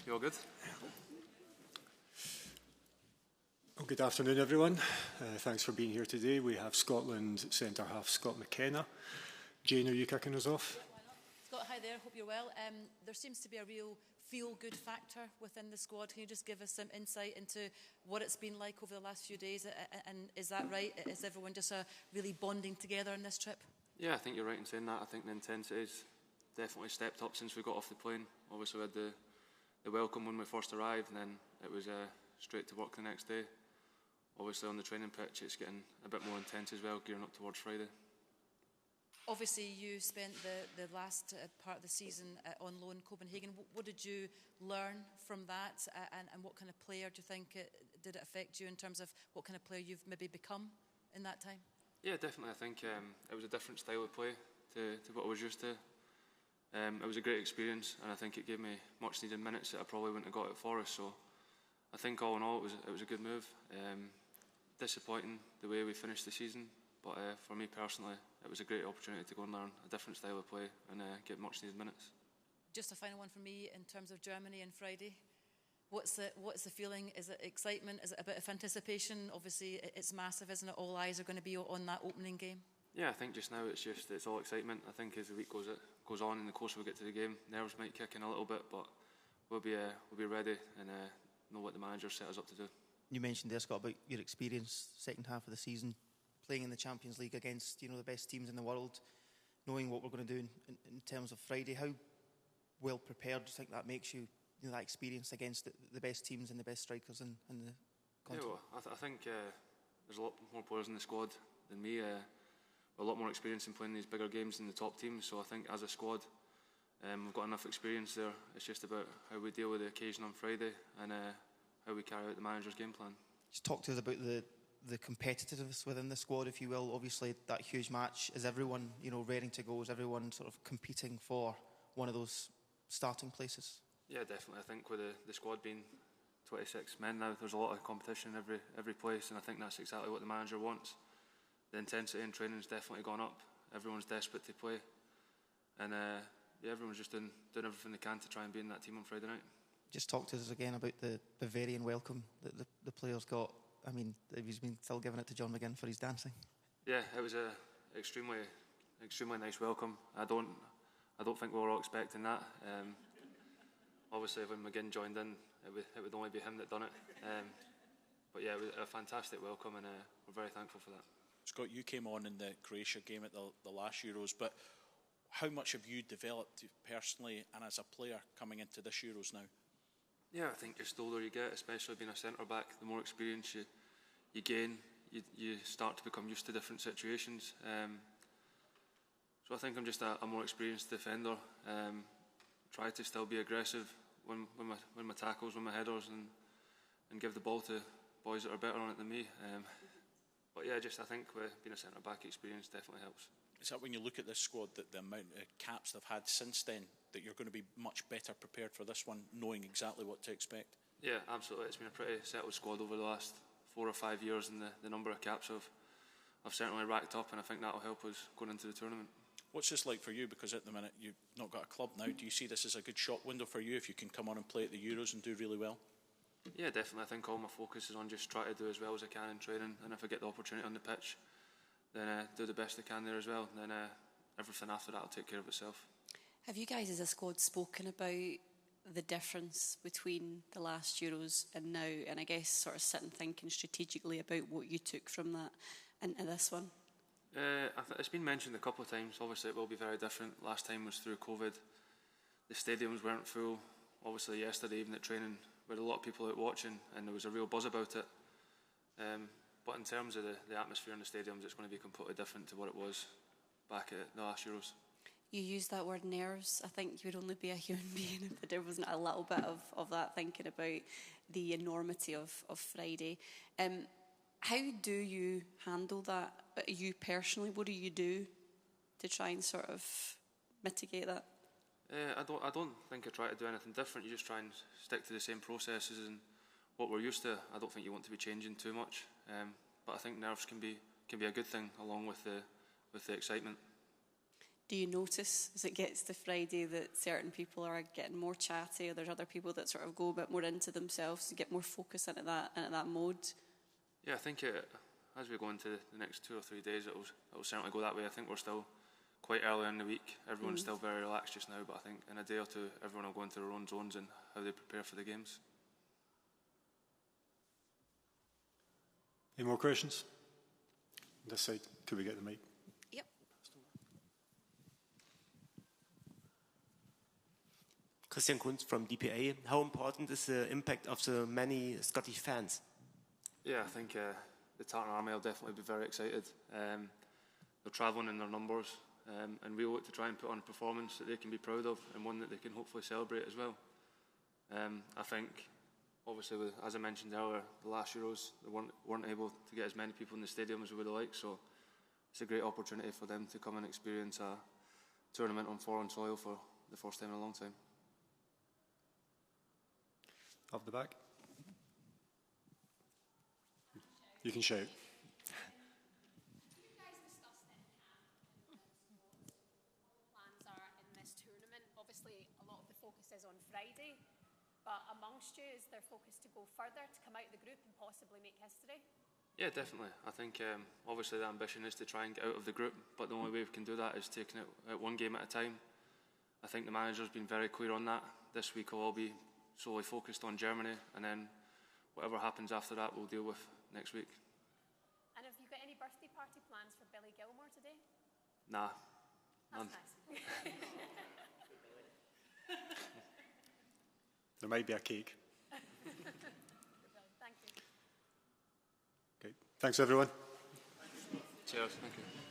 You all good? Well, good afternoon, everyone. Thanks for being here today. We have Scotland centre-half Scott McKenna. Jane, are you kicking us off? Why not? Scott, hi there. Hope you're well. There seems to be a real feel-good factor within the squad. Can you just give us some insight into what it's been like over the last few days? And is that right? Is everyone just really bonding together on this trip? Yeah, I think you're right in saying that. I think the intensity's definitely stepped up since we got off the plane. Obviously, we had the welcome when we first arrived, and then it was straight to work the next day. Obviously, on the training pitch, it's getting a bit more intense as well, gearing up towards Friday. Obviously, you spent the last part of the season on loan in Copenhagen. What did you learn from that, and what kind of player do you think did it affect you in terms of what kind of player you've maybe become in that time? Yeah, definitely. I think it was a different style of play to what I was used to. It was a great experience, and I think it gave me much needed minutes that I probably wouldn't have got at Forest. So I think all in all, it was a good move. Disappointing the way we finished the season, but for me personally, it was a great opportunity to go and learn a different style of play and get much needed minutes. Just a final one for me in terms of Germany and Friday. What's the feeling? Is it excitement? Is it a bit of anticipation? Obviously, it's massive, isn't it? All eyes are going to be on that opening game. Yeah, I think just now it's all excitement. I think as the week goes on and the closer we get to the game, nerves might kick in a little bit, but we'll be ready and know what the manager set us up to do. You mentioned there, Scott, about your experience second half of the season, playing in the Champions League against the best teams in the world, knowing what we're going to do in terms of Friday. How well prepared do you think that makes you? That experience against the best teams and the best strikers in the continent? Yeah, well, I think there's a lot more players in the squad than me. A lot more experience in playing these bigger games than the top teams. So I think as a squad, we've got enough experience there. It's just about how we deal with the occasion on Friday and how we carry out the manager's game plan. Just talk to us about the competitiveness within the squad, if you will. Obviously, that huge match, is everyone raring to go? Is everyone sort of competing for one of those starting places? Yeah, definitely. I think with the squad being 26 men now, there's a lot of competition in every place, and I think that's exactly what the manager wants. The intensity in training has definitely gone up. Everyone's desperate to play, and everyone's just doing everything they can to try and be in that team on Friday night. Just talk to us again about the Bavarian welcome that the players got. I mean, he's been still giving it to John McGinn for his dancing. Yeah, it was a extremely nice welcome. I don't think we were all expecting that. Obviously, when McGinn joined in, it would only be him that done it. But yeah, it was a fantastic welcome, and we're very thankful for that. Scott, you came on in the Croatia game at the last Euros, but how much have you developed personally and as a player coming into this Euros now? Yeah, I think just the older you get, especially being a centre-back, the more experience you gain, you start to become used to different situations. So I think I'm just a more experienced defender. Try to still be aggressive when my tackles, when my headers, and give the ball to boys that are better on it than me. But yeah, I think being a centre-back experience definitely helps. Is that when you look at this squad, that the amount of caps they've had since then, that you're going to be much better prepared for this one, knowing exactly what to expect? Yeah, absolutely. It's been a pretty settled squad over the last 4 or 5 years, and the number of caps I've certainly racked up, and I think that'll help us going into the tournament. What's this like for you? Because at the minute you've not got a club now. Do you see this as a good shop window for you if you can come on and play at the Euros and do really well? Yeah, definitely. I think all my focus is on just trying to do as well as I can in training, and if I get the opportunity on the pitch, then do the best I can there as well. And then everything after that will take care of itself. Have you guys as a squad spoken about the difference between the last Euros and now, and I guess sort of sitting thinking strategically about what you took from that into this one? It's been mentioned a couple of times. Obviously it will be very different. Last time was through COVID. The stadiums weren't full. Obviously yesterday even at training we had a lot of people out watching and there was a real buzz about it. But in terms of the atmosphere in the stadiums, it's going to be completely different to what it was back at the last Euros. You used that word nerves. I think you would only be a human being if there wasn't a little bit of that, thinking about the enormity of Friday. How do you handle that, you personally? What do you do to try and sort of mitigate that? I don't think I try to do anything different. You just try and stick to the same processes and what we're used to. I don't think you want to be changing too much, but I think nerves can be a good thing along with the excitement. do you notice as it gets to Friday that certain people are getting more chatty, or there's other people that sort of go a bit more into themselves to get more focus into that mode? Yeah, I think as we go into the next 2 or 3 days, it'll certainly go that way. I think we're still quite early in the week. Everyone's still very relaxed just now, but I think in a day or two, everyone will go into their own zones and how they prepare for the games. Any more questions? This side, could we get the mic? Yep. Christian Kunz from DPA. How important is the impact of the many Scottish fans? Yeah, I think the Tartan Army will definitely be very excited. They're travelling in their numbers, and we look to try and put on a performance that they can be proud of and one that they can hopefully celebrate as well. I think, obviously, as I mentioned earlier, the last Euros, they weren't able to get as many people in the stadium as we would have liked, so it's a great opportunity for them to come and experience a tournament on foreign soil for the first time in a long time. Up the back. You can shout. Obviously, a lot of the focus is on Friday, but amongst you, is there focus to go further, to come out of the group and possibly make history? Yeah, definitely. I think obviously the ambition is to try and get out of the group, but the only way we can do that is taking it out one game at a time. I think the manager's been very clear on that. This week will all be solely focused on Germany, and then whatever happens after that we'll deal with next week. And have you got any birthday party plans for Billy Gilmore today? Nah, none. That's nice. There might be a cake. Thank you. Okay. Thanks, everyone. Cheers. Thank you.